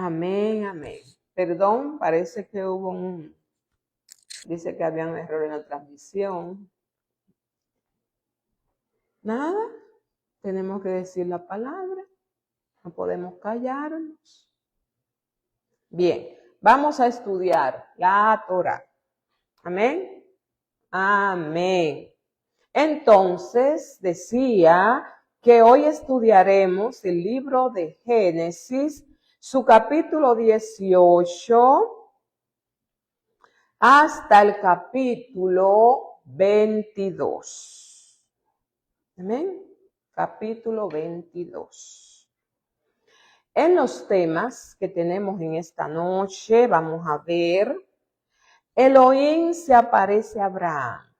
Amén, amén. Perdón, parece que dice que había un error en la transmisión. Nada, tenemos que decir la palabra, no podemos callarnos. Bien, vamos a estudiar la Torá. Amén, amén. Entonces, decía que hoy estudiaremos el libro de Génesis, su capítulo 18, hasta el capítulo 22. Amén. Capítulo 22. En los temas que tenemos en esta noche, vamos a ver, Elohim se aparece a Abraham.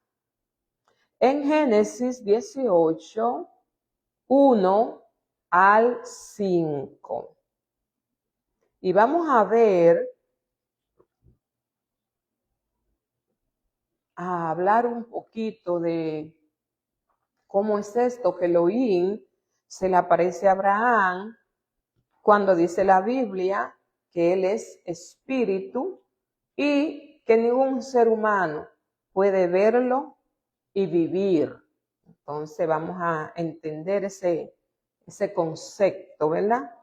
En Génesis 18, 1 al 5. Y vamos a ver, a hablar un poquito de cómo es esto que Elohim se le aparece a Abraham cuando dice la Biblia que él es espíritu y que ningún ser humano puede verlo y vivir. Entonces vamos a entender ese concepto, ¿verdad?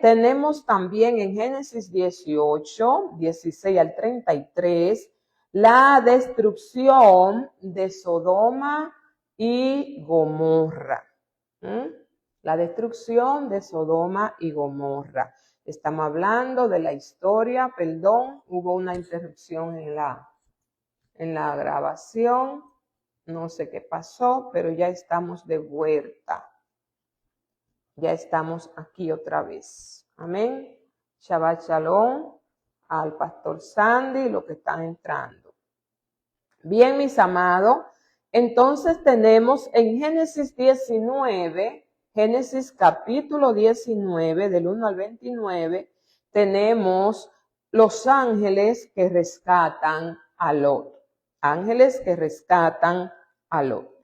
Tenemos también en Génesis 18, 16 al 33, la destrucción de Sodoma y Gomorra. La destrucción de Sodoma y Gomorra. Estamos hablando de la historia, perdón, hubo una interrupción en la grabación, no sé qué pasó, pero ya estamos de vuelta. Ya estamos aquí otra vez. Amén. Shabbat Shalom al pastor Sandy, los que están entrando. Bien, mis amados, entonces tenemos en Génesis 19, Génesis capítulo 19, del 1 al 29, tenemos los ángeles que rescatan a Lot. Ángeles que rescatan a Lot.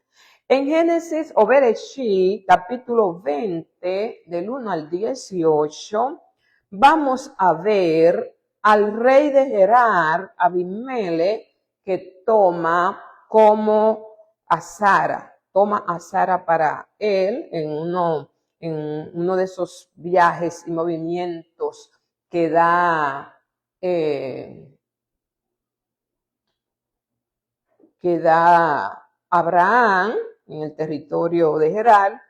En Génesis o Bereshit, capítulo 20, del 1 al 18, vamos a ver al rey de Gerar, Abimelech, que toma a Sara para él en uno de esos viajes y movimientos que da Abraham en el territorio de Gerar,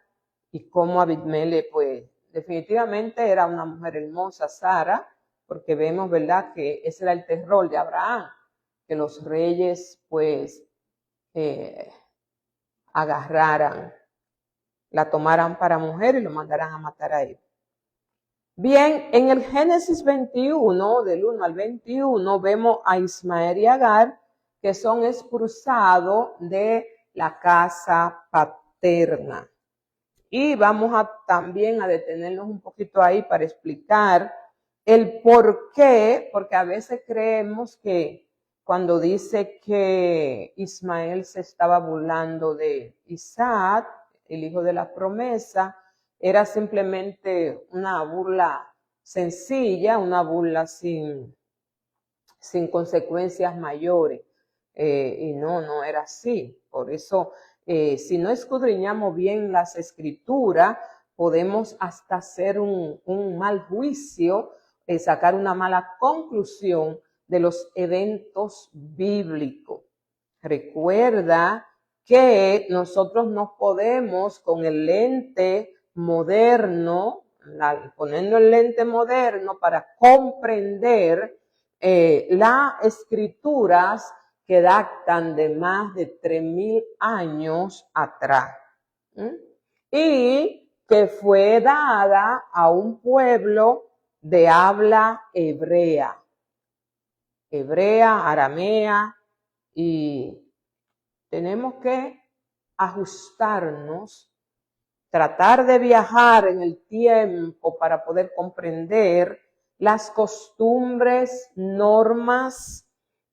y como Abimelech, pues definitivamente era una mujer hermosa, Sara, porque vemos, ¿verdad?, que ese era el terror de Abraham, que los reyes, pues, la tomaran para mujer y lo mandaran a matar a él. Bien, en el Génesis 21, del 1 al 21, vemos a Ismael y Agar, que son expulsados de la casa paterna. Y vamos también a detenernos un poquito ahí para explicar el por qué, porque a veces creemos que cuando dice que Ismael se estaba burlando de Isaac, el hijo de la promesa, era simplemente una burla sencilla, una burla sin consecuencias mayores. Y no era así. Por eso, si no escudriñamos bien las escrituras, podemos hasta hacer un mal juicio, sacar una mala conclusión de los eventos bíblicos. Recuerda que nosotros no podemos con el lente moderno, poniendo el lente moderno para comprender las escrituras que datan de más de 3,000 años atrás. Y que fue dada a un pueblo de habla hebrea, aramea, y tenemos que ajustarnos, tratar de viajar en el tiempo para poder comprender las costumbres, normas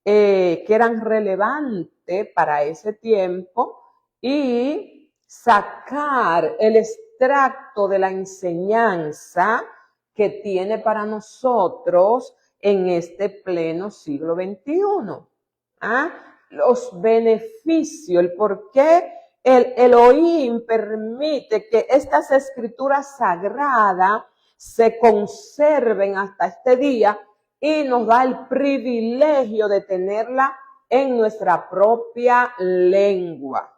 que eran relevantes para ese tiempo y sacar el extracto de la enseñanza que tiene para nosotros en este pleno siglo XXI. Los beneficios, el por qué el Elohim permite que estas escrituras sagradas se conserven hasta este día y nos da el privilegio de tenerla en nuestra propia lengua.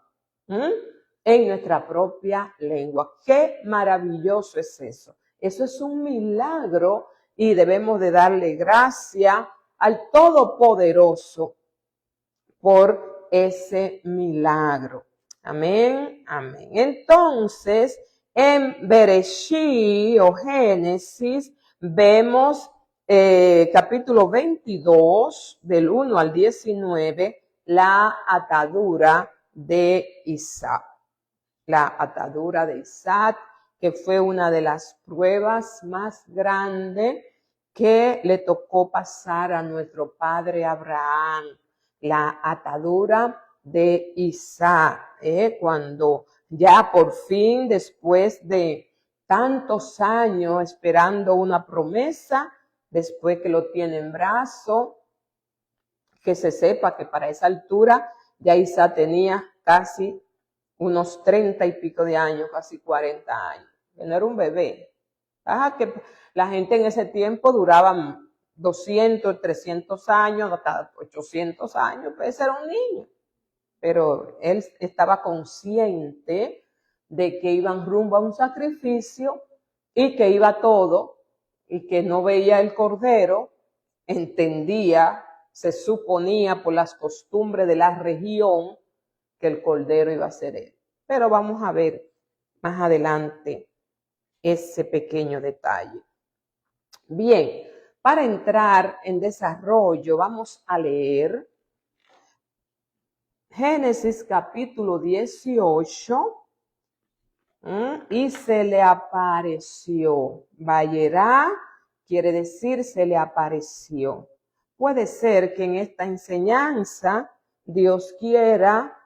En nuestra propia lengua. Qué maravilloso es eso. Eso es un milagro y debemos de darle gracia al Todopoderoso por ese milagro. Amén, amén. Entonces, en Bereshit o Génesis, vemos capítulo 22, del 1 al 19, la atadura de Isaac. La atadura de Isaac, que fue una de las pruebas más grandes que le tocó pasar a nuestro padre Abraham. La atadura de Isaac, cuando ya por fin, después de tantos años esperando una promesa, después que lo tiene en brazo, que se sepa que para esa altura ya Isaac tenía casi unos 30 y pico de años, casi 40 años. Que no era un bebé. Que la gente en ese tiempo duraba 200, 300 años, hasta 800 años, pues era un niño. Pero él estaba consciente de que iban rumbo a un sacrificio y que iba todo, y que no veía el cordero, entendía, se suponía por las costumbres de la región, que el cordero iba a ser él. Pero vamos a ver más adelante ese pequeño detalle. Bien, para entrar en desarrollo, vamos a leer Génesis capítulo 18, y se le apareció. Vayerá quiere decir se le apareció. Puede ser que en esta enseñanza Dios quiera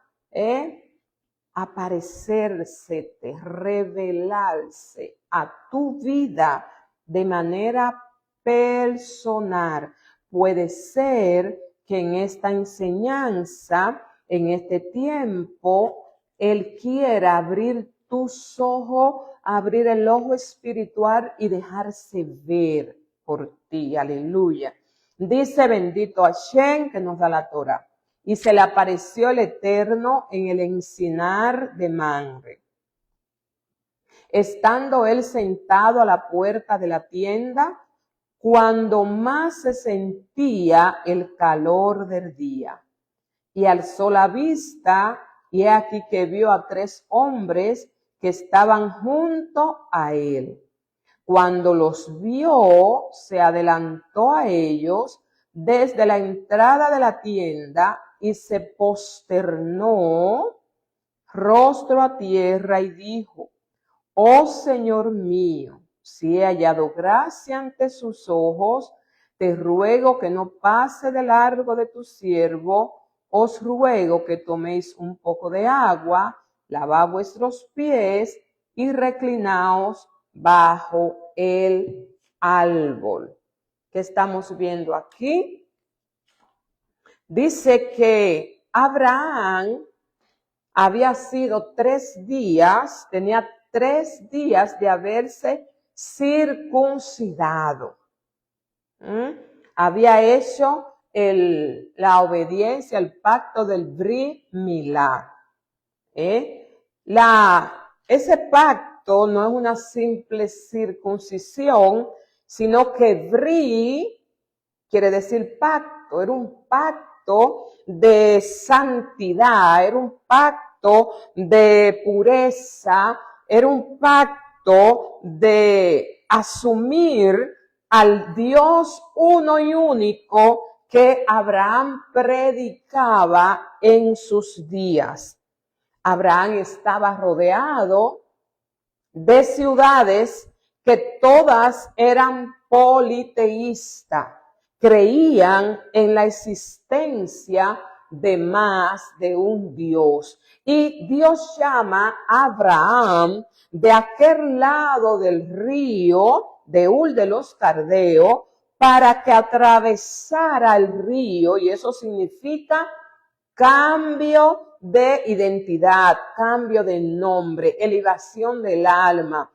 aparecerse, revelarse a tu vida de manera personal. Puede ser que en esta enseñanza, en este tiempo, Él quiera abrir tus ojos, abrir el ojo espiritual y dejarse ver por ti. Aleluya. Dice bendito Hashem que nos da la Torah. Y se le apareció el Eterno en el encinar de Mamre. Estando él sentado a la puerta de la tienda, cuando más se sentía el calor del día. Y alzó la vista, y he aquí que vio a 3 hombres que estaban junto a él. Cuando los vio, se adelantó a ellos desde la entrada de la tienda y se posternó rostro a tierra y dijo: Oh Señor mío, si he hallado gracia ante sus ojos, te ruego que no pase de largo de tu siervo. Os ruego que toméis un poco de agua, lavad vuestros pies y reclinaos bajo el árbol. ¿Qué estamos viendo aquí? Dice que Abraham había sido 3 días, tenía 3 días de haberse circuncidado. Había hecho la obediencia, el pacto del Brit Milá. Ese pacto no es una simple circuncisión, sino que Brit quiere decir pacto, era un pacto de santidad, era un pacto de pureza, era un pacto de asumir al Dios uno y único que Abraham predicaba en sus días. Abraham estaba rodeado de ciudades que todas eran politeístas, creían en la existencia de más de un Dios. Y Dios llama a Abraham de aquel lado del río, de Ur de los Caldeos para que atravesara el río, y eso significa cambio de identidad, cambio de nombre, elevación del alma,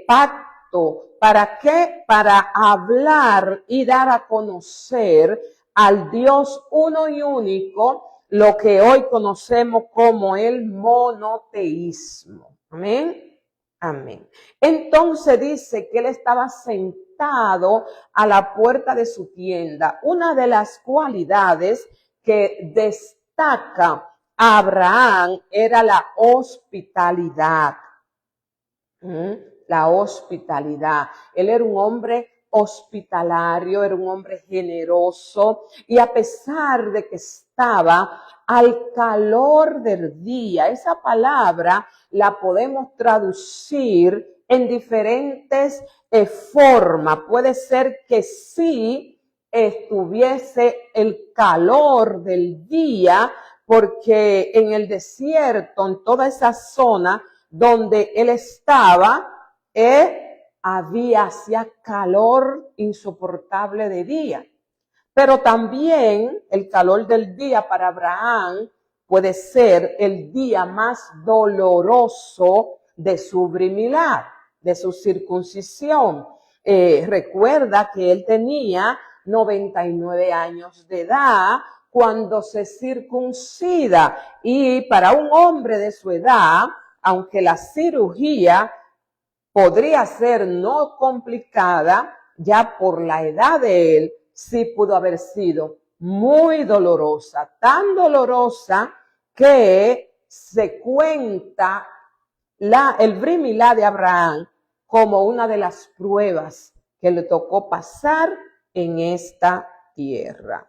pacto. ¿Para qué? Para hablar y dar a conocer al Dios uno y único, lo que hoy conocemos como el monoteísmo. Amén. Amén. Entonces dice que él estaba sentado a la puerta de su tienda. Una de las cualidades que destaca a Abraham era la hospitalidad. La hospitalidad. Él era un hombre hospitalario, era un hombre generoso, y a pesar de que estaba al calor del día, esa palabra la podemos traducir en diferentes formas. Puede ser que sí estuviese el calor del día, porque en el desierto, en toda esa zona donde él estaba, hacía calor insoportable de día. Pero también el calor del día para Abraham puede ser el día más doloroso de su brimilad, de su circuncisión. Recuerda que él tenía 99 años de edad cuando se circuncida, y para un hombre de su edad, aunque la cirugía podría ser no complicada, ya por la edad de él, sí pudo haber sido muy dolorosa, tan dolorosa que se cuenta el brimilá de Abraham como una de las pruebas que le tocó pasar en esta tierra.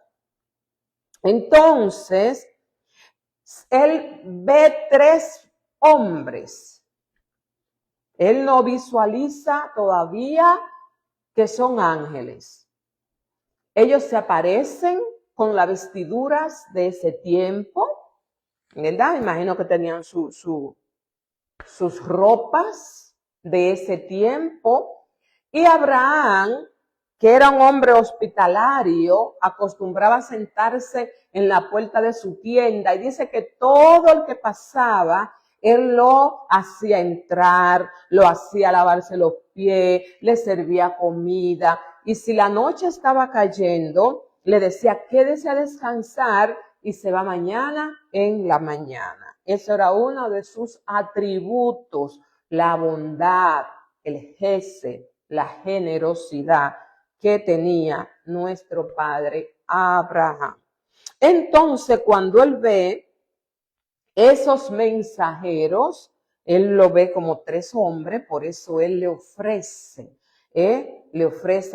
Entonces, él ve 3 hombres. Él no visualiza todavía que son ángeles. Ellos se aparecen con las vestiduras de ese tiempo, ¿verdad? Imagino que tenían sus ropas de ese tiempo. Y Abraham, que era un hombre hospitalario, acostumbraba a sentarse en la puerta de su tienda, y dice que todo el que pasaba, él lo hacía entrar, lo hacía lavarse los pies, le servía comida, y si la noche estaba cayendo, le decía, quédese a descansar y se va mañana en la mañana. Eso era uno de sus atributos, la bondad, el gesed, la generosidad que tenía nuestro padre Abraham. Entonces, cuando él ve esos mensajeros, él lo ve como 3 hombres, por eso él le ofrece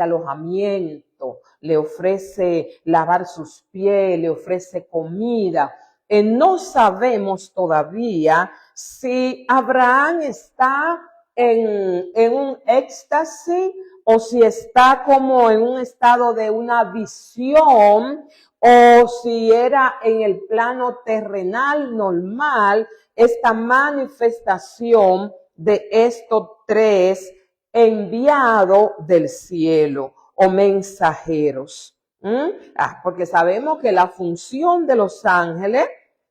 alojamiento, le ofrece lavar sus pies, le ofrece comida. No sabemos todavía si Abraham está en un éxtasis o si está como en un estado de una visión, o si era en el plano terrenal normal esta manifestación de estos 3 enviados del cielo o mensajeros. Porque sabemos que la función de los ángeles,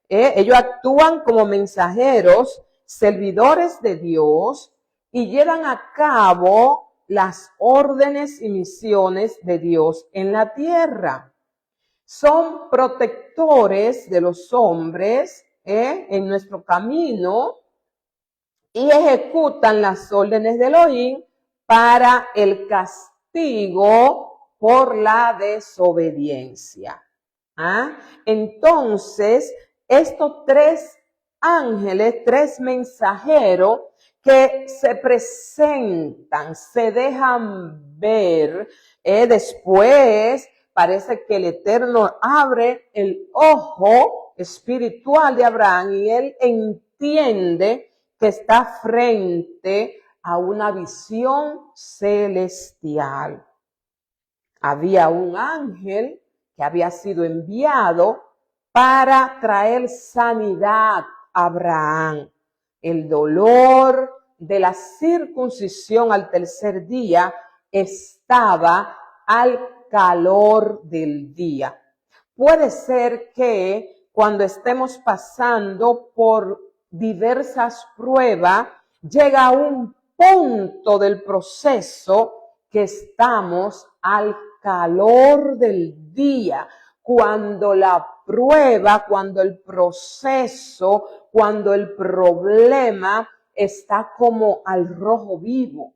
ellos actúan como mensajeros, servidores de Dios, y llevan a cabo las órdenes y misiones de Dios en la tierra. Son protectores de los hombres en nuestro camino, y ejecutan las órdenes de Elohim para el castigo por la desobediencia. Entonces, estos 3 ángeles, 3 mensajeros que se presentan, se dejan ver, después parece que el Eterno abre el ojo espiritual de Abraham y él entiende que está frente a una visión celestial. Había un ángel que había sido enviado para traer sanidad a Abraham. El dolor de la circuncisión al tercer día estaba al calor del día. Puede ser que cuando estemos pasando por diversas pruebas, llega un punto del proceso que estamos al calor del día, cuando la prueba, cuando el proceso, cuando el problema está como al rojo vivo.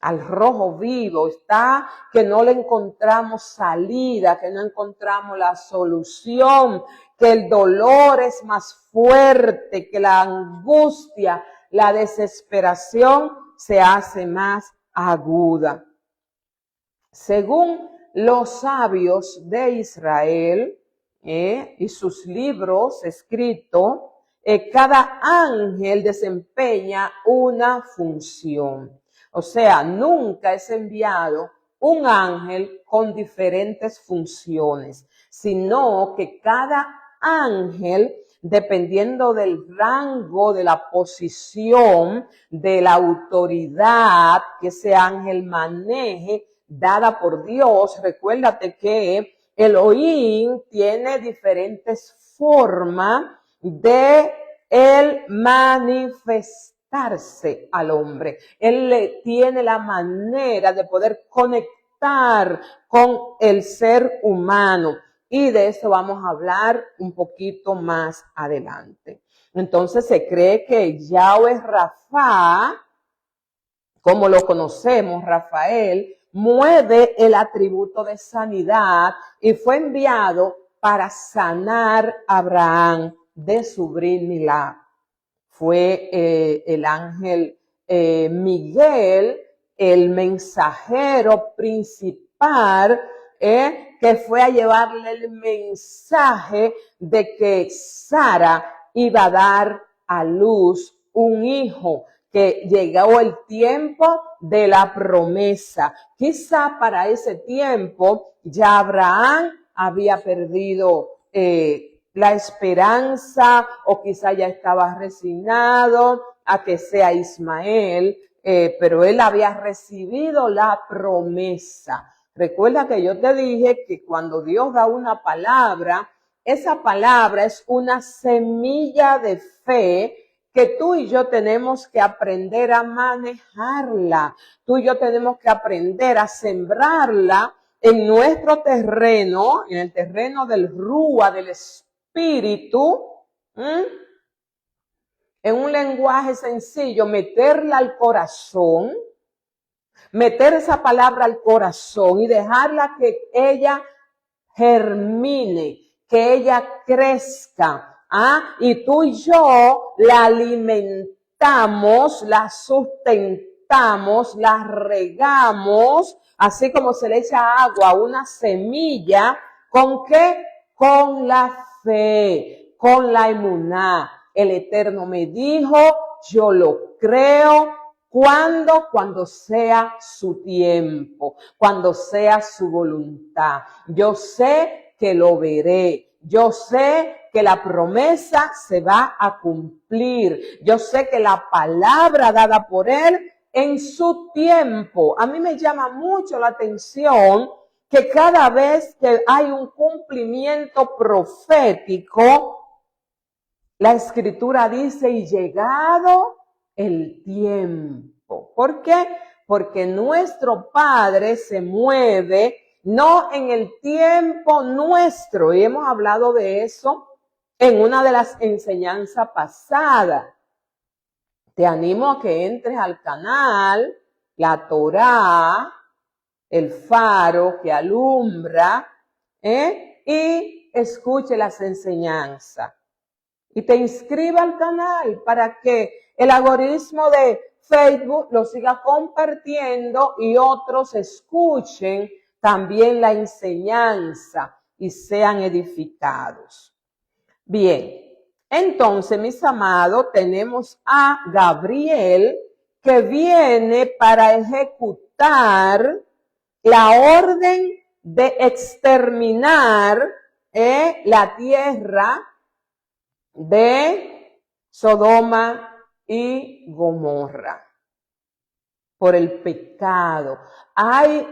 Al rojo vivo, está que no le encontramos salida, que no encontramos la solución, que el dolor es más fuerte, que la angustia, la desesperación se hace más aguda. Según los sabios de Israel y sus libros escritos, cada ángel desempeña una función. O sea, nunca es enviado un ángel con diferentes funciones, sino que cada ángel, dependiendo del rango, de la posición, de la autoridad que ese ángel maneje, dada por Dios. Recuérdate que Elohim tiene diferentes formas de él manifestarse al hombre. Él tiene la manera de poder conectar con el ser humano. Y de eso vamos a hablar un poquito más adelante. Entonces se cree que Yahweh Rafa, como lo conocemos, Rafael, mueve el atributo de sanidad y fue enviado para sanar a Abraham de su Brit Milá. Fue el ángel Miguel, el mensajero principal, que fue a llevarle el mensaje de que Sara iba a dar a luz un hijo, que llegó el tiempo de la promesa. Quizá para ese tiempo ya Abraham había perdido la esperanza, o quizá ya estaba resignado a que sea Ismael, pero él había recibido la promesa. Recuerda que yo te dije que cuando Dios da una palabra, esa palabra es una semilla de fe que tú y yo tenemos que aprender a manejarla. Tú y yo tenemos que aprender a sembrarla en nuestro terreno, en el terreno del Rúa, del Espíritu, en un lenguaje sencillo, meterla al corazón, meter esa palabra al corazón y dejarla que ella germine, que ella crezca. Y tú y yo la alimentamos, la sustentamos, la regamos, así como se le echa agua a una semilla. ¿Con qué? Con la fe, con la emuná. El Eterno me dijo, yo lo creo. ¿Cuándo? Cuando sea su tiempo, cuando sea su voluntad. Yo sé que lo veré. Yo sé que la promesa se va a cumplir. Yo sé que la palabra dada por él en su tiempo. A mí me llama mucho la atención que cada vez que hay un cumplimiento profético, la Escritura dice, y llegado el tiempo. ¿Por qué? Porque nuestro Padre se mueve no en el tiempo nuestro, y hemos hablado de eso en una de las enseñanzas pasadas. Te animo a que entres al canal, la Torá, el faro que alumbra, y escuche las enseñanzas. Y te inscriba al canal para que el algoritmo de Facebook lo siga compartiendo y otros escuchen también la enseñanza y sean edificados. Bien, entonces, mis amados, tenemos a Gabriel que viene para ejecutar la orden de exterminar la tierra de Sodoma y Gomorra. por el pecado. Hay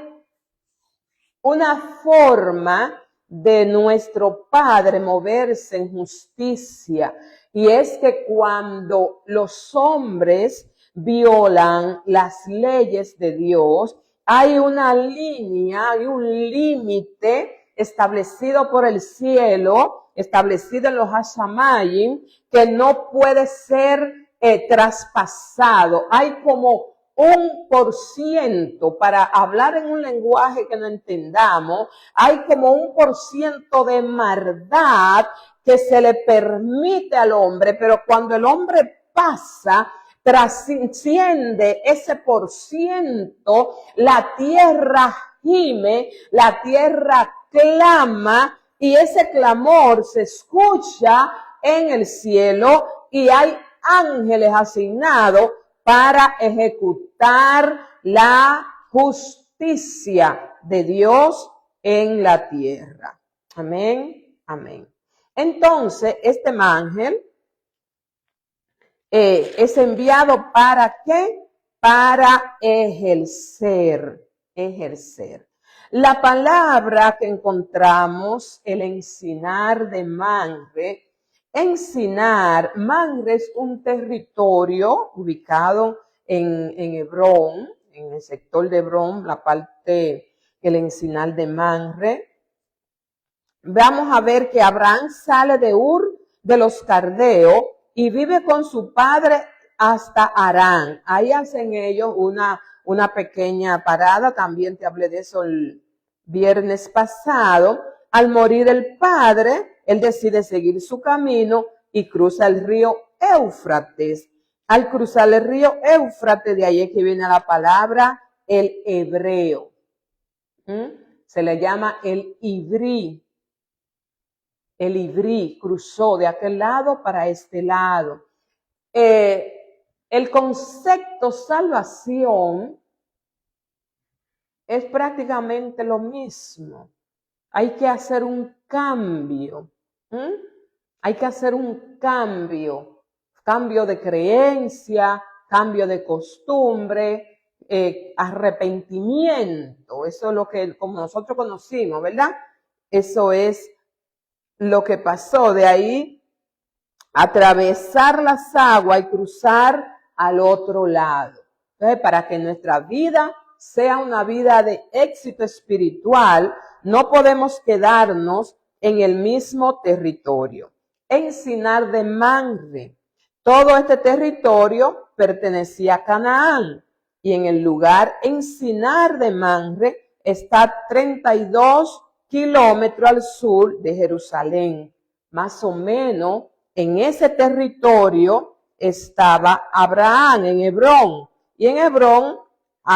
una forma de nuestro Padre moverse en justicia, y es que cuando los hombres violan las leyes de Dios, hay una línea, hay un límite establecido por el cielo, establecido en los Hashamayim, que no puede ser traspasado. Hay como 1%, para hablar en un lenguaje que no entendamos, hay como 1% de maldad que se le permite al hombre, pero cuando el hombre pasa, trasciende ese por ciento, la tierra gime, la tierra clama, y ese clamor se escucha en el cielo, y hay ángeles asignados para ejecutar la justicia de Dios en la tierra. Amén, amén. Entonces, este ángel es enviado ¿para qué? Para ejercer. La palabra que encontramos, el encinar de Manre. Manre es un territorio ubicado en Hebrón, en el sector de Hebrón, la parte, el encinar de Manre. Vamos a ver que Abraham sale de Ur de los Caldeos y vive con su padre hasta Harán. Ahí hacen ellos una pequeña parada, también te hablé de eso el viernes pasado. Al morir el padre, él decide seguir su camino y cruza el río Éufrates. Al cruzar el río Éufrates, de ahí es que viene la palabra el hebreo. Se le llama el ibrí. El ibrí cruzó de aquel lado para este lado. El concepto salvación es prácticamente lo mismo. Hay que hacer un cambio. Hay que hacer un cambio de creencia, cambio de costumbre, arrepentimiento. Eso es lo que como nosotros conocimos, ¿verdad? Eso es lo que pasó. De ahí atravesar las aguas y cruzar al otro lado. Entonces, para que nuestra vida sea una vida de éxito espiritual, no podemos quedarnos en el mismo territorio. Encinar de Manre. Todo este territorio pertenecía a Canaán, y en el lugar Encinar de Manre está 32 kilómetros al sur de Jerusalén. Más o menos en ese territorio estaba Abraham, en Hebrón. Y en Hebrón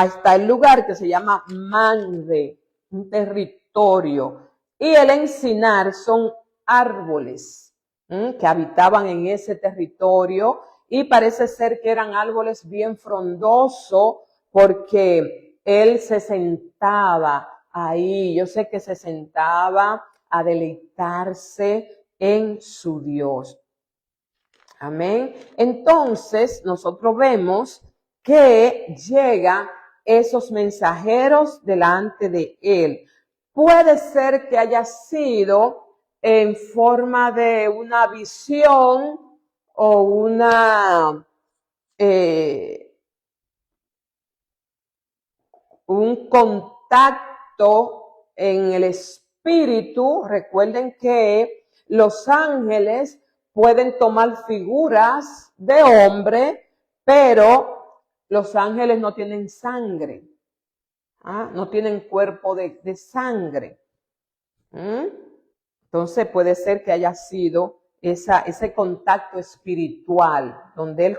está el lugar que se llama Manre, un territorio. Y el encinar son árboles que habitaban en ese territorio, y parece ser que eran árboles bien frondosos, porque él se sentaba ahí. Yo sé que se sentaba a deleitarse en su Dios. Amén. Entonces, nosotros vemos que llegan esos mensajeros delante de él. Puede ser que haya sido en forma de una visión o un contacto en el espíritu. Recuerden que los ángeles pueden tomar figuras de hombre, pero los ángeles no tienen sangre, no tienen cuerpo de sangre. Entonces puede ser que haya sido ese contacto espiritual, donde él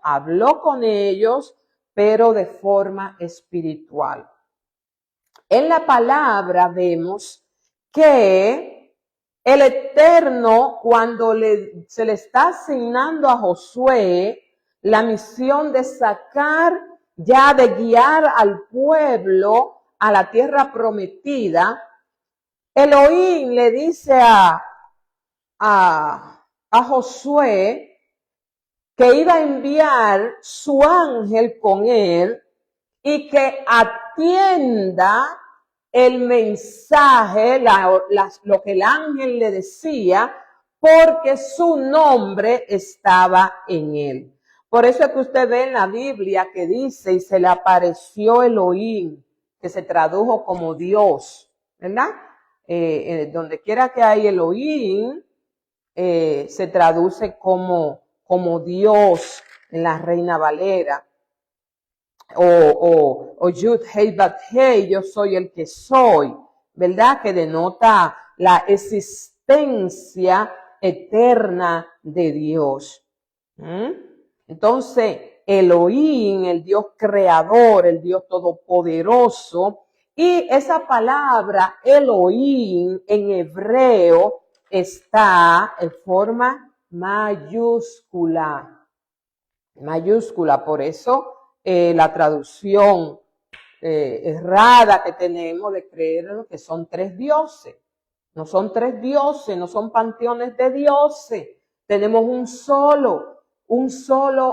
habló con ellos, pero de forma espiritual. En la palabra vemos que el Eterno, cuando se le está asignando a Josué la misión de sacar, ya de guiar al pueblo a la tierra prometida, Elohim le dice a Josué que iba a enviar su ángel con él, y que atienda el mensaje, lo que el ángel le decía, porque su nombre estaba en él. Por eso es que usted ve en la Biblia que dice, y se le apareció Elohim, que se tradujo como Dios, ¿verdad? Donde quiera que hay Elohim, se traduce como Dios en la Reina Valera. O Yud Hei Bat Hei, yo soy el que soy, ¿verdad? Que denota la existencia eterna de Dios. Entonces, Elohim, el Dios creador, el Dios todopoderoso, y esa palabra Elohim en hebreo está en forma mayúscula. Mayúscula, por eso la traducción errada que tenemos de creer que son tres dioses. No son tres dioses, no son panteones de dioses. Tenemos un solo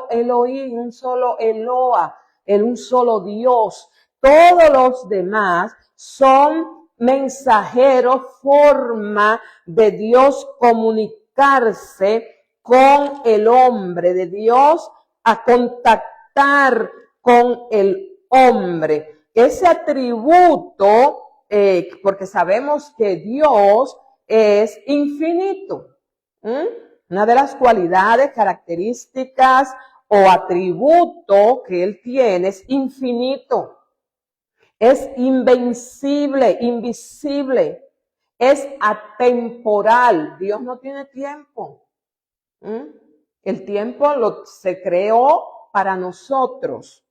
Elohim, un solo Eloa, un solo Dios. Todos los demás son mensajeros, forma de Dios comunicarse con el hombre, de Dios a contactar con el hombre. Ese atributo, porque sabemos que Dios es infinito. Una de las cualidades, características o atributo que Él tiene es infinito. Es invencible, invisible. Es atemporal. Dios no tiene tiempo. El tiempo se creó para nosotros.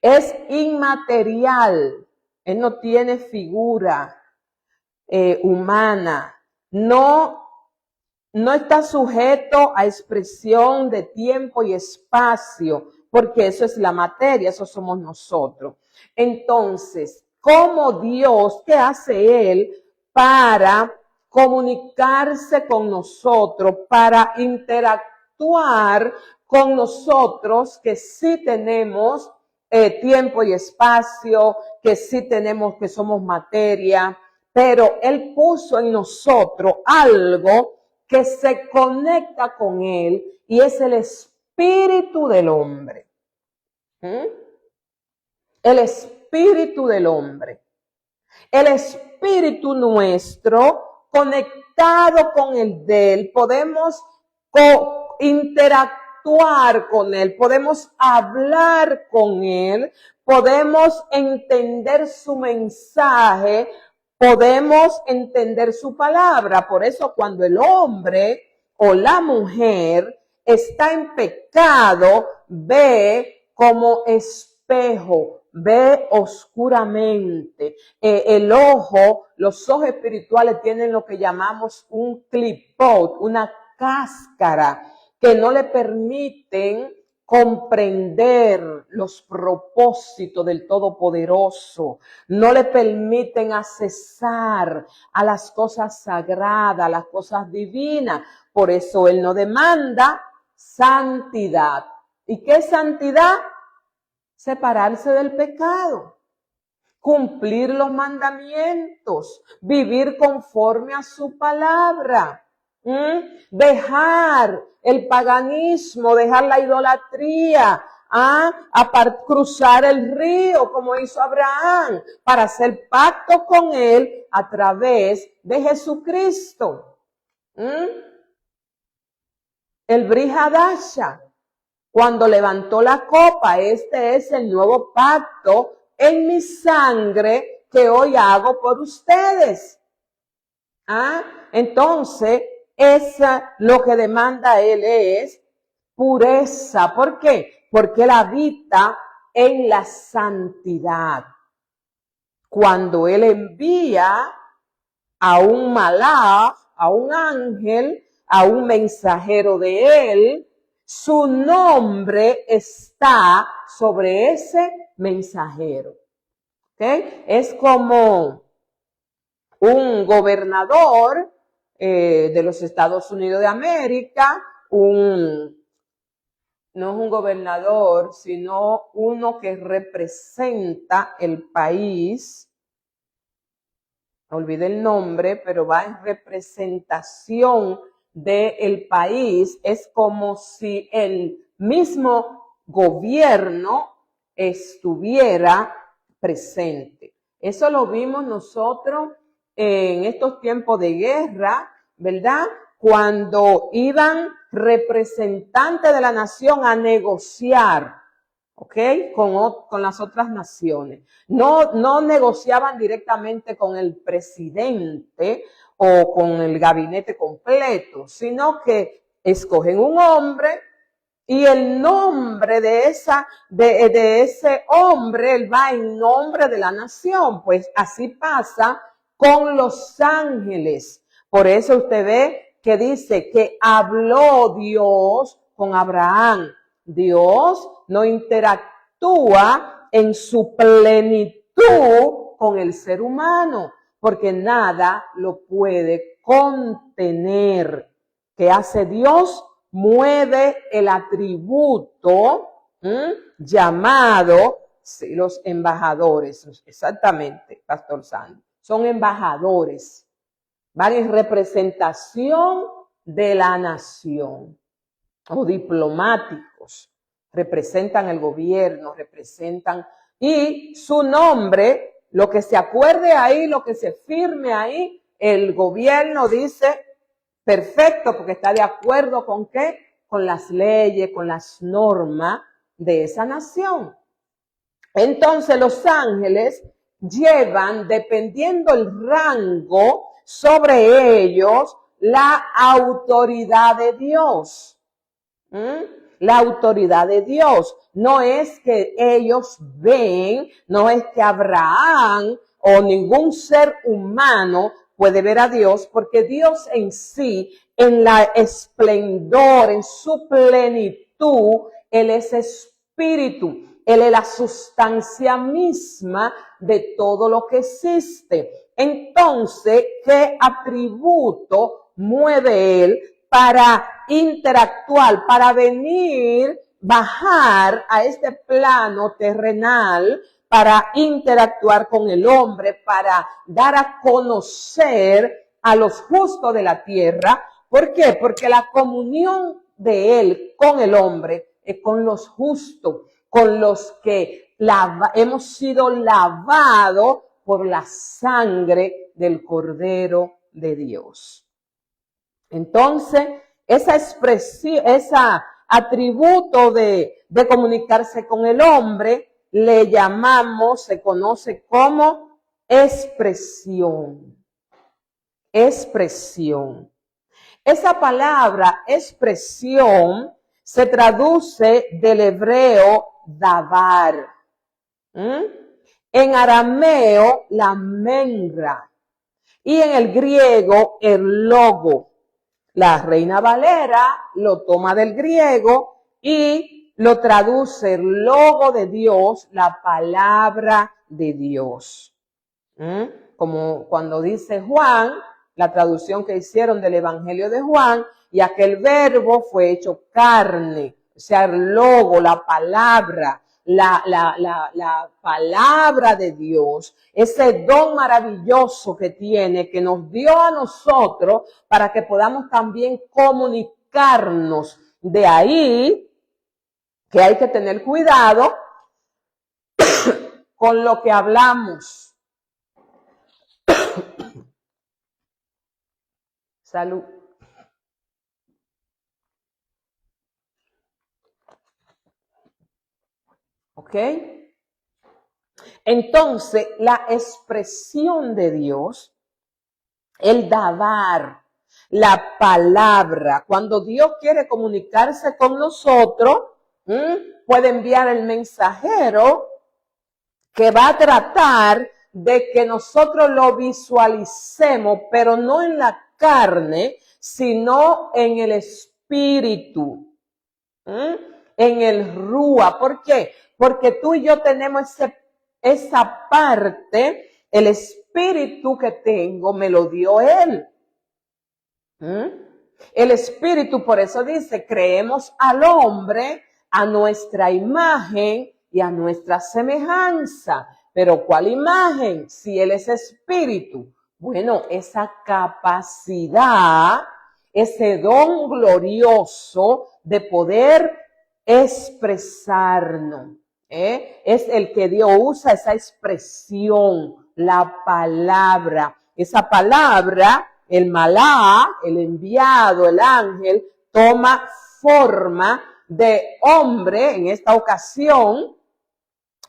Es inmaterial. Él no tiene figura humana. No está sujeto a expresión de tiempo y espacio, porque eso es la materia, eso somos nosotros. Entonces, ¿cómo Dios, qué hace Él para comunicarse con nosotros, para interactuar con nosotros, que sí tenemos tiempo y espacio, que sí tenemos, que somos materia, pero Él puso en nosotros algo que se conecta con Él, y es el espíritu del hombre. El espíritu del hombre. El espíritu nuestro conectado con el de Él. Podemos interactuar con Él, podemos hablar con Él, podemos entender su mensaje, podemos entender su palabra. Por eso cuando el hombre o la mujer está en pecado, ve como espejo, ve oscuramente. Los ojos espirituales tienen lo que llamamos un clipot, una cáscara, que no le permiten comprender los propósitos del Todopoderoso, no le permiten accesar a las cosas sagradas, a las cosas divinas. Por eso Él nos demanda santidad. ¿Y qué es santidad? Separarse del pecado, cumplir los mandamientos, vivir conforme a su palabra, dejar el paganismo, dejar la idolatría, cruzar el río como hizo Abraham, para hacer pacto con Él a través de Jesucristo. El Brit Hadasha, cuando levantó la copa, este es el nuevo pacto en mi sangre que hoy hago por ustedes. Entonces, lo que demanda Él es pureza. ¿Por qué? Porque Él habita en la santidad. Cuando Él envía a un malaj, a un ángel, a un mensajero de Él, su nombre está sobre ese mensajero. ¿Okay? Es como un gobernador de los Estados Unidos de América, un no es un gobernador, sino uno que representa el país. Olvidé el nombre, pero va en representación del país. Es como si el mismo gobierno estuviera presente. Eso lo vimos nosotros en estos tiempos de guerra, ¿verdad? Cuando iban representantes de la nación a negociar, ¿ok? Con las otras naciones. No negociaban directamente con el presidente o con el gabinete completo, sino que escogen un hombre y el nombre de ese hombre, él va en nombre de la nación. Pues así pasa con los ángeles. Por eso usted ve que dice que habló Dios con Abraham. Dios no interactúa en su plenitud con el ser humano, porque nada lo puede contener. ¿Qué hace Dios? Mueve el atributo llamado los embajadores. Exactamente, Pastor Sandy. Son embajadores. Van en representación de la nación. O diplomáticos. Representan el gobierno, representan. Y su nombre, lo que se acuerde ahí, lo que se firme ahí, el gobierno dice perfecto, porque está de acuerdo con ¿qué? Con las leyes, con las normas de esa nación. Entonces los ángeles llevan, dependiendo el rango sobre ellos, la autoridad de Dios. La autoridad de Dios. No es que ellos ven, no es que Abraham o ningún ser humano puede ver a Dios, porque Dios en sí, en la esplendor, en su plenitud, Él es espíritu. Él es la sustancia misma de todo lo que existe. Entonces, ¿qué atributo mueve Él para interactuar, para venir, bajar a este plano terrenal, para interactuar con el hombre, para dar a conocer a los justos de la tierra? ¿Por qué? Porque la comunión de Él con el hombre es con los justos, con los que hemos sido lavados por la sangre del Cordero de Dios. Entonces, esa expresión, ese atributo de comunicarse con el hombre, le llamamos, se conoce como expresión. Expresión. Esa palabra expresión se traduce del hebreo davar. En arameo, la mengra. Y en el griego, el logo. La Reina Valera lo toma del griego y lo traduce el logo de Dios, la palabra de Dios. Como cuando dice Juan, la traducción que hicieron del Evangelio de Juan, y aquel verbo fue hecho carne, o sea, el logo, la palabra, la palabra de Dios, ese don maravilloso que tiene, que nos dio a nosotros para que podamos también comunicarnos. De ahí que hay que tener cuidado con lo que hablamos. Salud. ¿Ok? Entonces, la expresión de Dios, el davar, la palabra, cuando Dios quiere comunicarse con nosotros, puede enviar el mensajero que va a tratar de que nosotros lo visualicemos, pero no en la carne, sino en el espíritu, en el rúa. ¿Por qué? Porque tú y yo tenemos esa parte, el espíritu que tengo me lo dio Él. El espíritu, por eso dice, creemos al hombre a nuestra imagen y a nuestra semejanza. Pero ¿cuál imagen? Si Él es espíritu. Bueno, esa capacidad, ese don glorioso de poder expresarnos. Es el que Dios usa esa expresión, la palabra. Esa palabra, el malá, el enviado, el ángel, toma forma de hombre en esta ocasión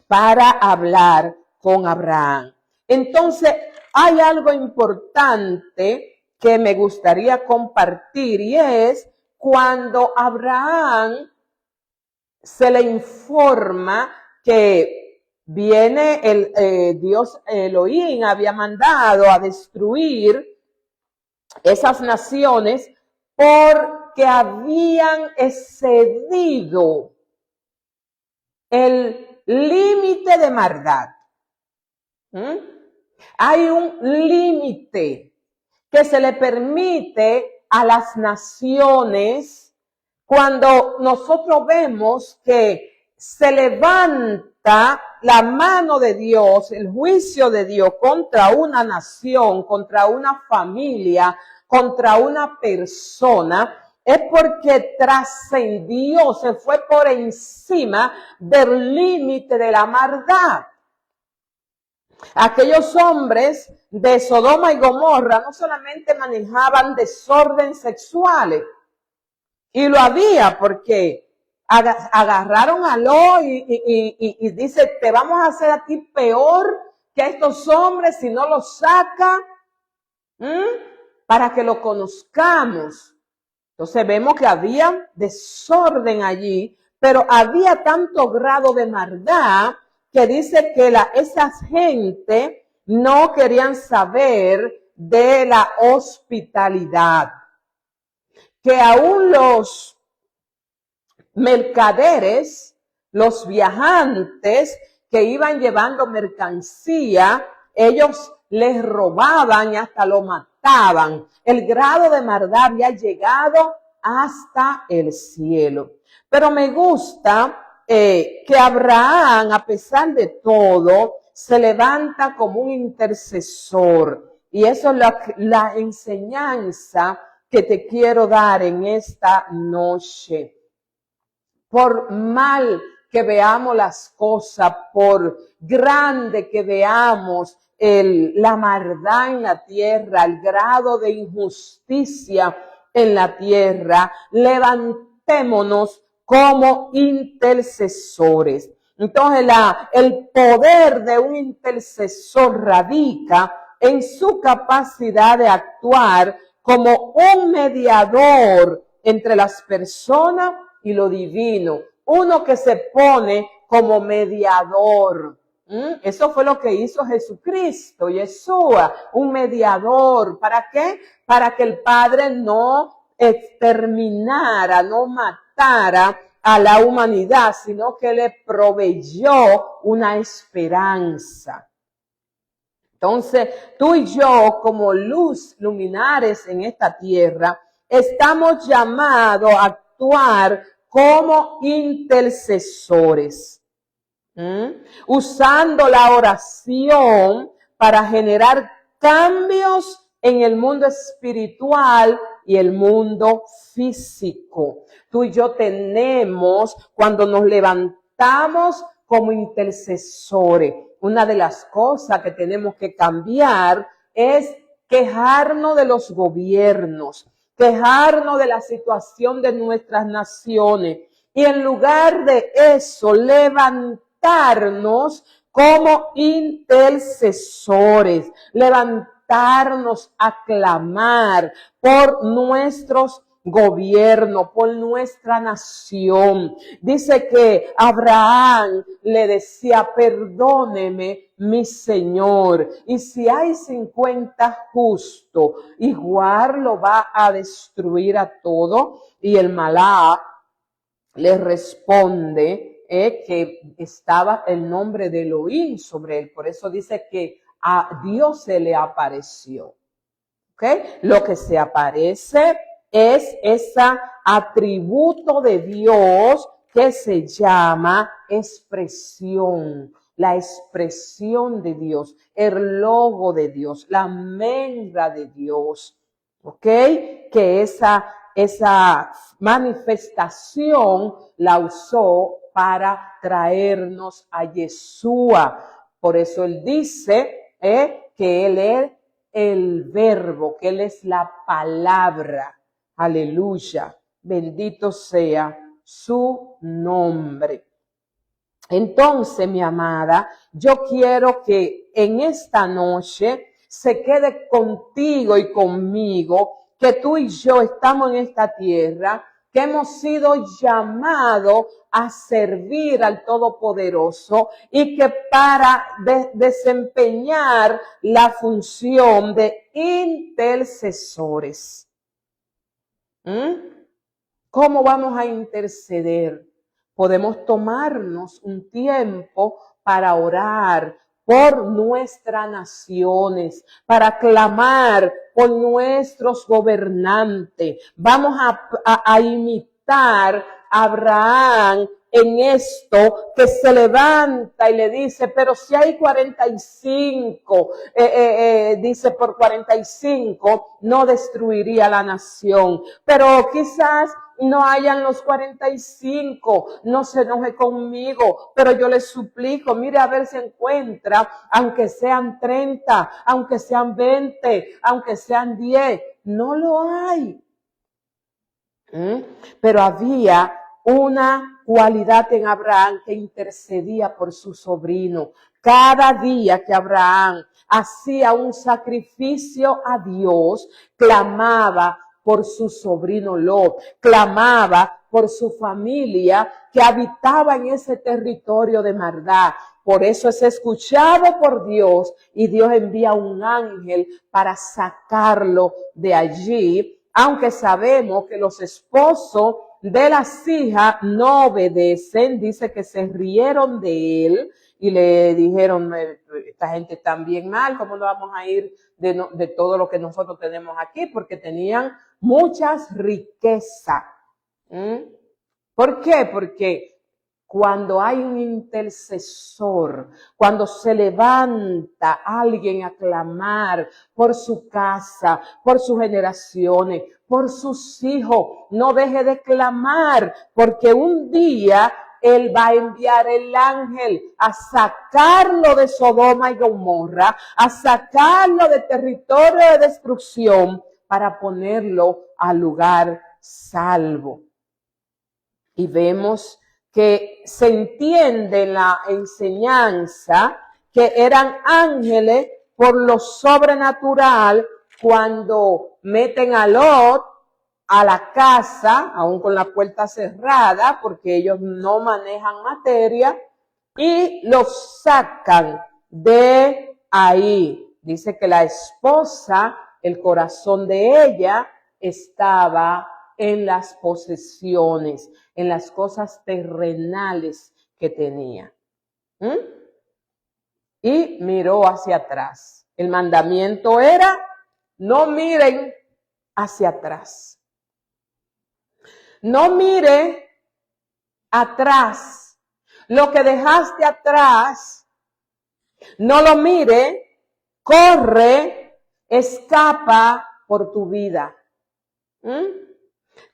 para hablar con Abraham. Entonces, hay algo importante que me gustaría compartir y es cuando Abraham se le informa que viene Dios Elohim había mandado a destruir esas naciones porque habían excedido el límite de maldad. Hay un límite que se le permite a las naciones cuando nosotros vemos que se levanta la mano de Dios, el juicio de Dios contra una nación, contra una familia, contra una persona, es porque trascendió, se fue por encima del límite de la maldad. Aquellos hombres de Sodoma y Gomorra no solamente manejaban desorden sexuales, y lo había porque agarraron a Lot y dice, te vamos a hacer a ti peor que a estos hombres si no los saca, para que lo conozcamos. Entonces vemos que había desorden allí, pero había tanto grado de maldad que dice que esa gente no querían saber de la hospitalidad. Que aún los mercaderes, los viajantes que iban llevando mercancía, ellos les robaban y hasta lo mataban. El grado de maldad había llegado hasta el cielo. Pero me gusta que Abraham, a pesar de todo, se levanta como un intercesor. Y eso es la enseñanza que te quiero dar en esta noche. Por mal que veamos las cosas, por grande que veamos la maldad en la tierra, el grado de injusticia en la tierra, levantémonos como intercesores. Entonces el poder de un intercesor radica en su capacidad de actuar como un mediador entre las personas y lo divino. Uno que se pone como mediador. Eso fue lo que hizo Jesucristo, Yeshua, un mediador. ¿Para qué? Para que el Padre no exterminara, no matara a la humanidad, sino que le proveyó una esperanza. Entonces, tú y yo, como luz, luminares en esta tierra, estamos llamados a actuar como intercesores, usando la oración para generar cambios en el mundo espiritual y el mundo físico. Tú y yo tenemos, cuando nos levantamos como intercesores, una de las cosas que tenemos que cambiar es quejarnos de los gobiernos, quejarnos de la situación de nuestras naciones y en lugar de eso levantarnos como intercesores, levantarnos a clamar por nuestros gobierno, por nuestra nación. Dice que Abraham le decía, perdóneme, mi Señor. Y si hay 50 justos, igual lo va a destruir a todo. Y el malá le responde que estaba el nombre de Elohim sobre él. Por eso dice que a Dios se le apareció. ¿Ok? Lo que se aparece es ese atributo de Dios que se llama expresión, la expresión de Dios, el logo de Dios, la almendra de Dios, ¿ok? Que esa manifestación la usó para traernos a Yeshua. Por eso él dice que él es el verbo, que él es la palabra. Aleluya. Bendito sea su nombre. Entonces, mi amada, yo quiero que en esta noche se quede contigo y conmigo, que tú y yo estamos en esta tierra, que hemos sido llamados a servir al Todopoderoso y que para desempeñar la función de intercesores. ¿Cómo vamos a interceder? Podemos tomarnos un tiempo para orar por nuestras naciones, para clamar por nuestros gobernantes. Vamos a imitar a Abraham en esto, que se levanta y le dice, pero si hay 45, dice por 45 no destruiría la nación, pero quizás no hayan los 45, no se enoje conmigo, pero yo le suplico, mire a ver si encuentra, aunque sean 30, aunque sean 20, aunque sean 10, no lo hay. Pero había una cualidad en Abraham que intercedía por su sobrino. Cada día que Abraham hacía un sacrificio a Dios, clamaba por su sobrino Lot, clamaba por su familia que habitaba en ese territorio de maldad. Por eso es escuchado por Dios y Dios envía un ángel para sacarlo de allí. Aunque sabemos que los esposos de las hijas no obedecen, dice que se rieron de él y le dijeron, esta gente está bien mal, ¿cómo no vamos a ir de todo lo que nosotros tenemos aquí? Porque tenían muchas riquezas. ¿Por qué? Porque cuando hay un intercesor, cuando se levanta alguien a clamar por su casa, por sus generaciones, por sus hijos, no deje de clamar, porque un día Él va a enviar el ángel a sacarlo de Sodoma y Gomorra, a sacarlo de territorio de destrucción para ponerlo al lugar salvo. Y vemos que se entiende en la enseñanza que eran ángeles por lo sobrenatural cuando meten a Lot a la casa, aún con la puerta cerrada, porque ellos no manejan materia, y los sacan de ahí. Dice que la esposa, el corazón de ella estaba en las posesiones, en las cosas terrenales que tenía. Y miró hacia atrás. El mandamiento era, no miren hacia atrás. No mire atrás. Lo que dejaste atrás, no lo mire, corre, escapa por tu vida.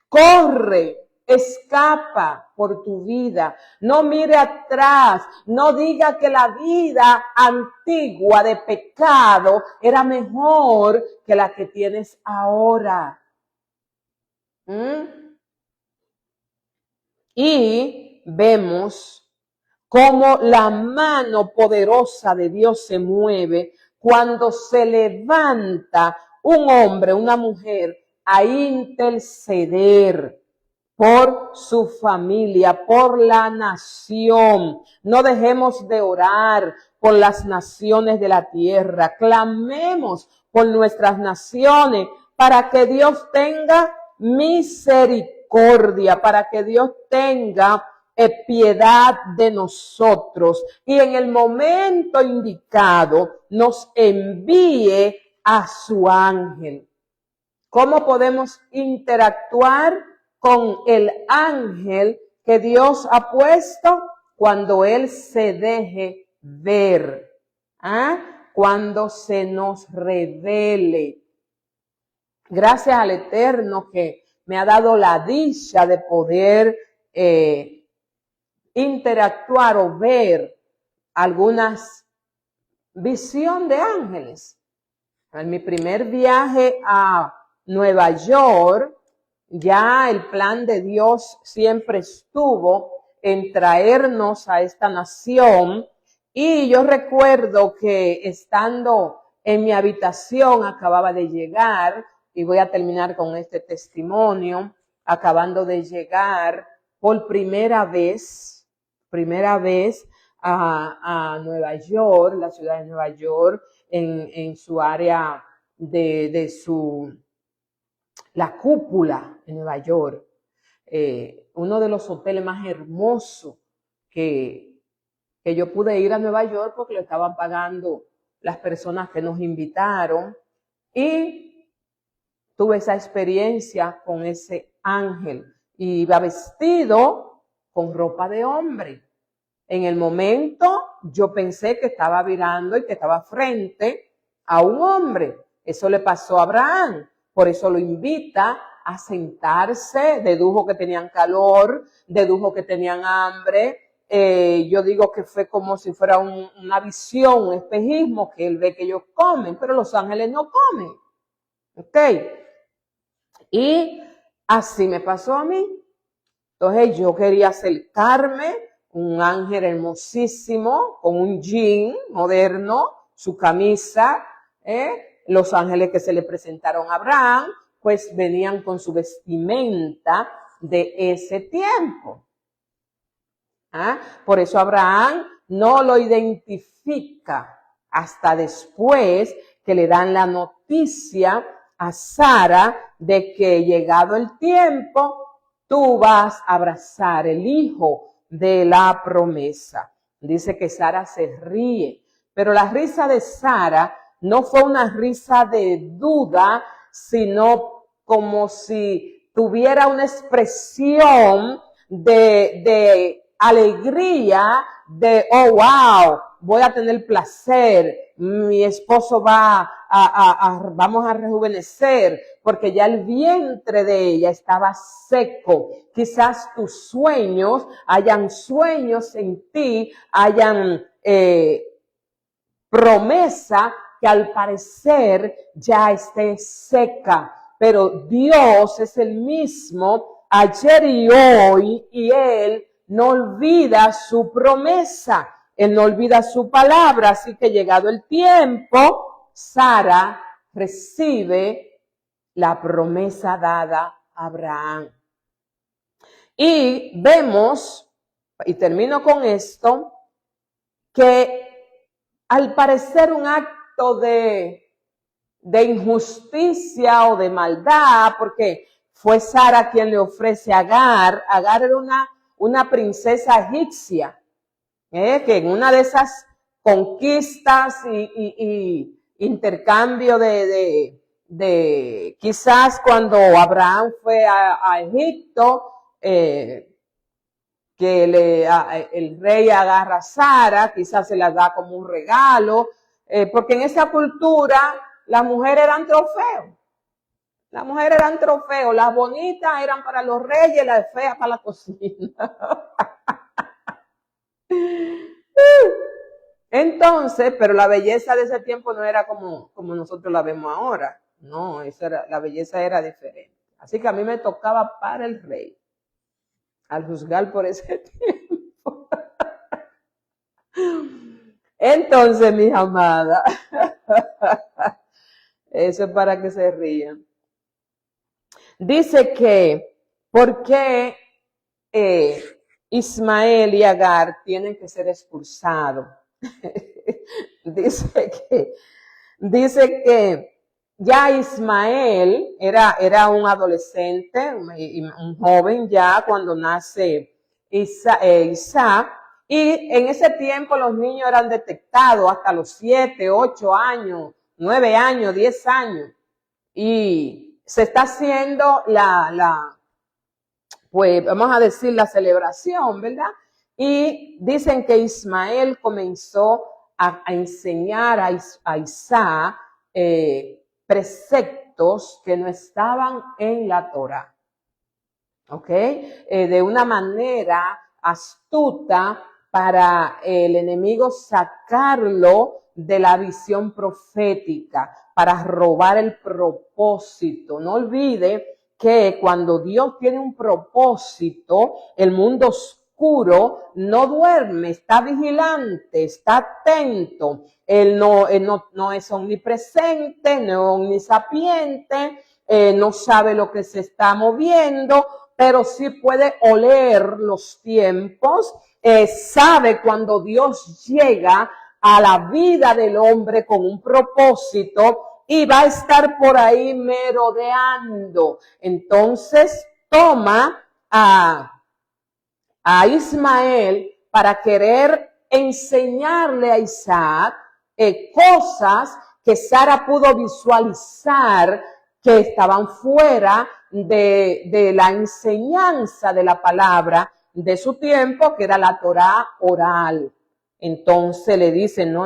Corre, escapa por tu vida. No mire atrás. No diga que la vida antigua de pecado era mejor que la que tienes ahora. Y vemos cómo la mano poderosa de Dios se mueve cuando se levanta un hombre, una mujer, a interceder por su familia, por la nación. No dejemos de orar por las naciones de la tierra. Clamemos por nuestras naciones para que Dios tenga misericordia, para que Dios tenga piedad de nosotros y en el momento indicado nos envíe a su ángel. ¿Cómo podemos interactuar con el ángel que Dios ha puesto cuando Él se deje ver, cuando se nos revele. Gracias al Eterno que me ha dado la dicha de poder interactuar o ver algunas visión de ángeles. En mi primer viaje a Nueva York, ya el plan de Dios siempre estuvo en traernos a esta nación, y yo recuerdo que estando en mi habitación, acababa de llegar, y voy a terminar con este testimonio, acabando de llegar por primera vez a Nueva York, la ciudad de Nueva York, en su área la cúpula de Nueva York, uno de los hoteles más hermosos que yo pude ir a Nueva York, porque lo estaban pagando las personas que nos invitaron, y tuve esa experiencia con ese ángel, y iba vestido con ropa de hombre. En el momento yo pensé que estaba virando y que estaba frente a un hombre. Eso le pasó a Abraham. Por eso lo invita a sentarse. Dedujo que tenían calor, dedujo que tenían hambre. Yo digo que fue como si fuera una visión, un espejismo, que él ve que ellos comen, pero los ángeles no comen. ¿Ok? Y así me pasó a mí. Entonces yo quería acercarme, un ángel hermosísimo, con un jean moderno, su camisa, los ángeles que se le presentaron a Abraham, pues venían con su vestimenta de ese tiempo. Por eso Abraham no lo identifica hasta después que le dan la noticia a Sara de que llegado el tiempo, tú vas a abrazar el hijo de la promesa. Dice que Sara se ríe, pero la risa de Sara no fue una risa de duda, sino como si tuviera una expresión de alegría, de, oh, wow, voy a tener placer, mi esposo vamos a rejuvenecer, porque ya el vientre de ella estaba seco. Quizás tus sueños, hayan sueños en ti, hayan promesa que al parecer ya esté seca, pero Dios es el mismo ayer y hoy, y Él no olvida su promesa, Él no olvida su palabra. Así que llegado el tiempo, Sara recibe la promesa dada a Abraham. Y vemos, y termino con esto, que al parecer un acto de injusticia o de maldad, porque fue Sara quien le ofrece a Agar. Agar era una princesa egipcia, que en una de esas conquistas y intercambio de quizás cuando Abraham fue a Egipto, que el rey agarra a Sara, quizás se la da como un regalo, porque en esa cultura las mujeres eran trofeos. Las mujeres eran trofeos, las bonitas eran para los reyes, las feas para la cocina. Entonces, pero la belleza de ese tiempo no era como nosotros la vemos ahora. No, la belleza era diferente. Así que a mí me tocaba para el rey, al juzgar por ese tiempo. Entonces, mis amadas, eso es para que se rían. Dice que, ¿por qué Ismael y Agar tienen que ser expulsados? Dice que ya Ismael era un adolescente, un joven ya cuando nace Isaac, y en ese tiempo los niños eran detectados hasta los 7, 8 años, 9 años, 10 años, y se está haciendo pues vamos a decir la celebración, ¿verdad? Y dicen que Ismael comenzó a enseñar a Isaac preceptos que no estaban en la Torá. ¿Ok? De una manera astuta para el enemigo sacarlo de la visión profética, para robar el propósito. No olvide que cuando Dios tiene un propósito, el mundo oscuro no duerme, está vigilante, está atento. Él no es omnipresente, no es omnisapiente, no sabe lo que se está moviendo, pero sí puede oler los tiempos, sabe cuando Dios llega a la vida del hombre con un propósito y va a estar por ahí merodeando. Entonces toma a Ismael para querer enseñarle a Isaac cosas que Sara pudo visualizar que estaban fuera de la enseñanza de la palabra de su tiempo, que era la Torá oral. Entonces le dice, no,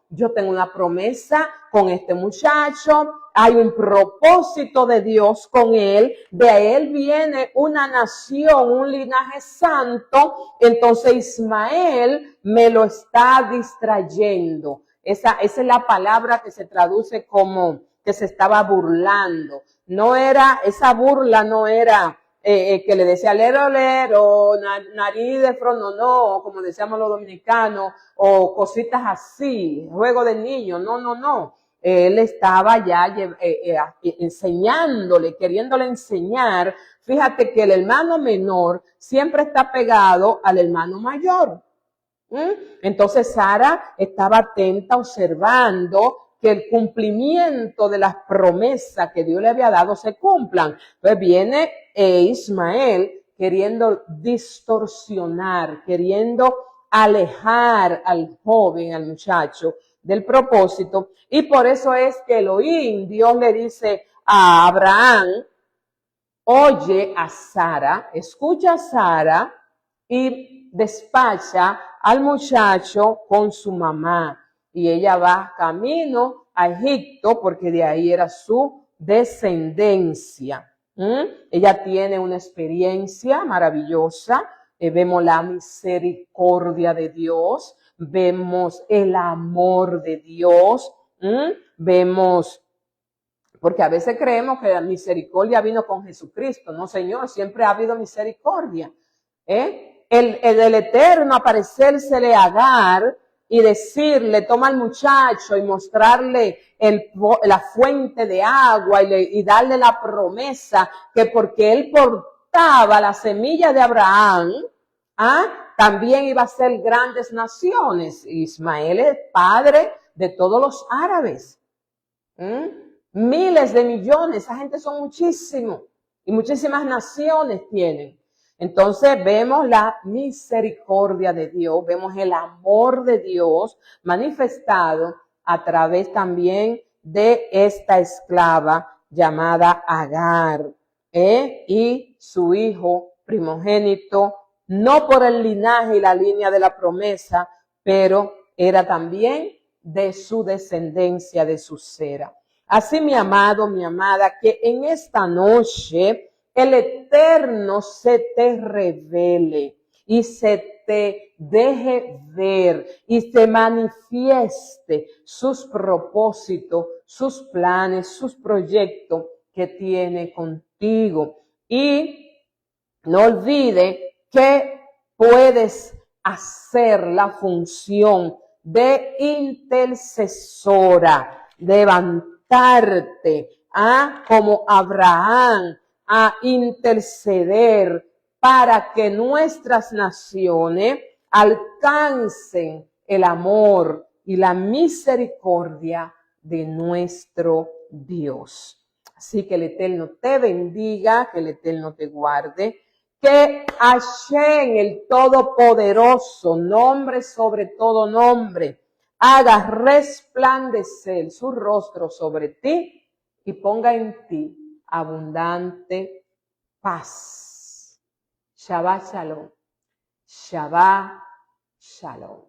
yo tengo una promesa con este muchacho, hay un propósito de Dios con él, de él viene una nación, un linaje santo, entonces Ismael me lo está distrayendo. Esa es la palabra que se traduce como que se estaba burlando. Esa burla no era que le decía lero, nariz de frono, no, como decíamos los dominicanos, o cositas así, juego de niño, no. Él estaba ya enseñándole, queriéndole enseñar. Fíjate que el hermano menor siempre está pegado al hermano mayor. Entonces Sara estaba atenta, observando que el cumplimiento de las promesas que Dios le había dado se cumplan. Pues viene Ismael queriendo distorsionar, queriendo alejar al joven, al muchacho, del propósito. Y por eso es que Elohim, Dios le dice a Abraham, oye a Sara, escucha a Sara y despacha al muchacho con su mamá. Y ella va camino a Egipto porque de ahí era su descendencia. Ella tiene una experiencia maravillosa. Vemos la misericordia de Dios, vemos el amor de Dios, vemos, porque a veces creemos que la misericordia vino con Jesucristo. No, Señor, siempre ha habido misericordia. El Eterno aparecérsele a Agar y decirle, toma al muchacho y mostrarle la fuente de agua y darle la promesa que porque él portaba la semilla de Abraham, también iba a ser grandes naciones. Ismael es padre de todos los árabes. Miles de millones, esa gente son muchísimos y muchísimas naciones tienen. Entonces vemos la misericordia de Dios, vemos el amor de Dios manifestado a través también de esta esclava llamada Agar, y su hijo primogénito, no por el linaje y la línea de la promesa, pero era también de su descendencia, de su cera. Así, mi amado, mi amada, que en esta noche el Eterno se te revele y se te deje ver y se manifieste sus propósitos, sus planes, sus proyectos que tiene contigo. Y no olvide que puedes hacer la función de intercesora, levantarte como Abraham, a interceder para que nuestras naciones alcancen el amor y la misericordia de nuestro Dios. Así que el Eterno te bendiga, que el Eterno te guarde, que Hashem, el Todopoderoso, nombre sobre todo nombre, haga resplandecer su rostro sobre ti y ponga en ti abundante paz. Shabbat Shalom. Shabbat Shalom.